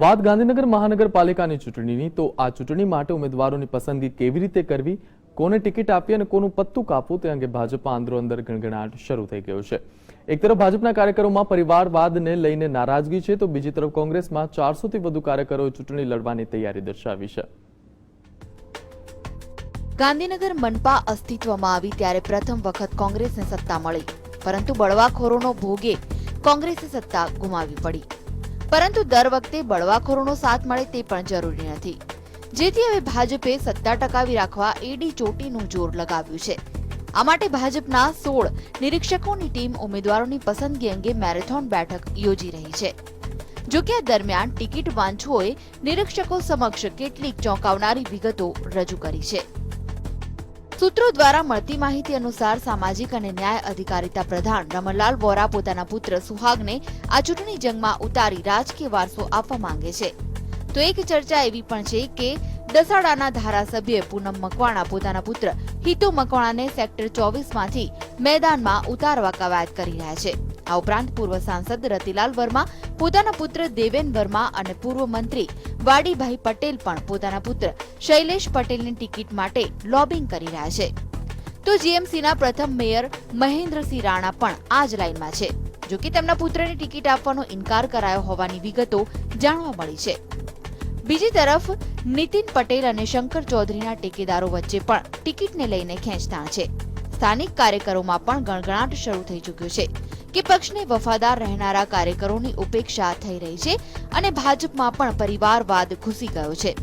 વાત ગાંધીનગર મહાનગરપાલિકાની ચૂંટણીની તો આ ચૂંટણી માટે ઉમેદવારોની પસંદગી કેવી રીતે કરવી, કોને ટિકિટ આપવી અને કોનું પત્તું કાપવું તે અંગે ભાજપમાં અંદરોઅંદર ગણગણાટ શરૂ થઈ ગયો છે। એક તરફ ભાજપના કાર્યકરોમાં પરિવારવાદને લઈને નારાજગી છે તો બીજી તરફ કોંગ્રેસમાં 400થી વધુ કાર્યકરોએ ચૂંટણી લડવાની તૈયારી દર્શાવી છે। ગાંધીનગર મનપા અસ્તિત્વમાં આવી ત્યારે પ્રથમ વખત કોંગ્રેસને સત્તા મળી, પરંતુ બળવાખોરોનો ભોગે કોંગ્રેસે સત્તા ગુમાવી પડી। પરંતુ દર વખતે બળવાખોરોનો સાથ મળે તે પણ જરૂરી નથી, જેથી હવે ભાજપે સત્તા ટકાવી રાખવા એડી ચોટીનું જોર લગાવ્યું છે। આ માટે ભાજપના 16 નિરીક્ષકોની ટીમ ઉમેદવારોની પસંદગી અંગે મેરેથોન બેઠક યોજી રહી છે। જો કે આ દરમિયાન ટિકિટ વાંચકોએ નિરીક્ષકો સમક્ષ કેટલીક ચોંકાવનારી વિગતો રજૂ કરી છે। સૂત્રો દ્વારા મળતી માહિતી અનુસાર સામાજિક અને ન્યાય અધિકારીતા પ્રધાન રમણલાલ વોરા પોતાના પુત્ર સુહાગને આ ચૂંટણી જંગમાં ઉતારી રાજકીય વારસો આપવા માંગે છે। તો એક ચર્ચા એવી પણ છે કે દસાડાના ધારાસભ્ય પૂનમ મકવાણા પોતાના પુત્ર હિતુ મકવાણાને સેક્ટર 24માંથી મેદાનમાં ઉતારવા કવાયત કરી રહ્યા છે। આ ઉપરાંત પૂર્વ સાંસદ રતિલાલ વર્મા પોતાના પુત્ર દેવેન વર્મા અને પૂર્વ મંત્રી વાડીભાઈ પટેલ પણ પોતાના પુત્ર શૈલેષ પટેલની ટિકિટ માટે લોબિંગ કરી રહ્યા છે। તો જીએમસીના પ્રથમ મેયર મહેન્દ્રસિંહ રાણા પણ આ જ લાઇનમાં છે, જો કે તેમના પુત્રને ટિકિટ આપવાનો ઇનકાર કરાયો હોવાની વિગતો જાણવા મળી છે। બીજી તરફ નીતિન પટેલ અને શંકર ચૌધરીના ટેકેદારો વચ્ચે પણ ટિકિટને લઈને ખેંચતાણ છે। સ્થાનિક કાર્યકરોમાં પણ ગણગણાટ શરૂ થઈ ચૂક્યો છે કે પક્ષને વફાદાર રહેનારા કાર્યકરોની ઉપેક્ષા થઈ રહી છે અને ભાજપમાં પણ પરિવારવાદ ઘૂસી ગયો છે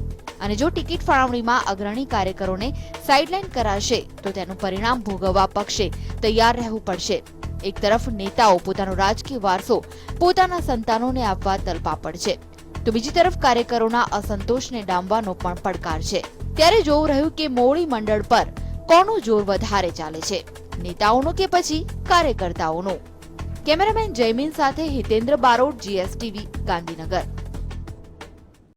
અને જો ટિકિટ ફાળવણીમાં અગ્રણી કાર્યકરોને સાઇડલાઇન કરાશે તો તેનું પરિણામ ભોગવવા પક્ષે તૈયાર રહેવું પડશે। એક તરફ નેતાઓ પોતાનો રાજકીય વારસો પોતાના સંતાનોને આપવા તલપાપડ છે, તો બીજી તરફ કાર્યકરોના અસંતોષને ડામવાનો પણ પડકાર છે। ત્યારે જોવું રહ્યું કે મોવડી મંડળ પર કોનું જોર વધારે ચાલે છે, નેતાઓનું કે પછી કાર્યકર્તાઓનું। કેમેરામેન જયમીન સાથે હિતેન્દ્ર બારોટ, GSTV, ગાંધીનગર।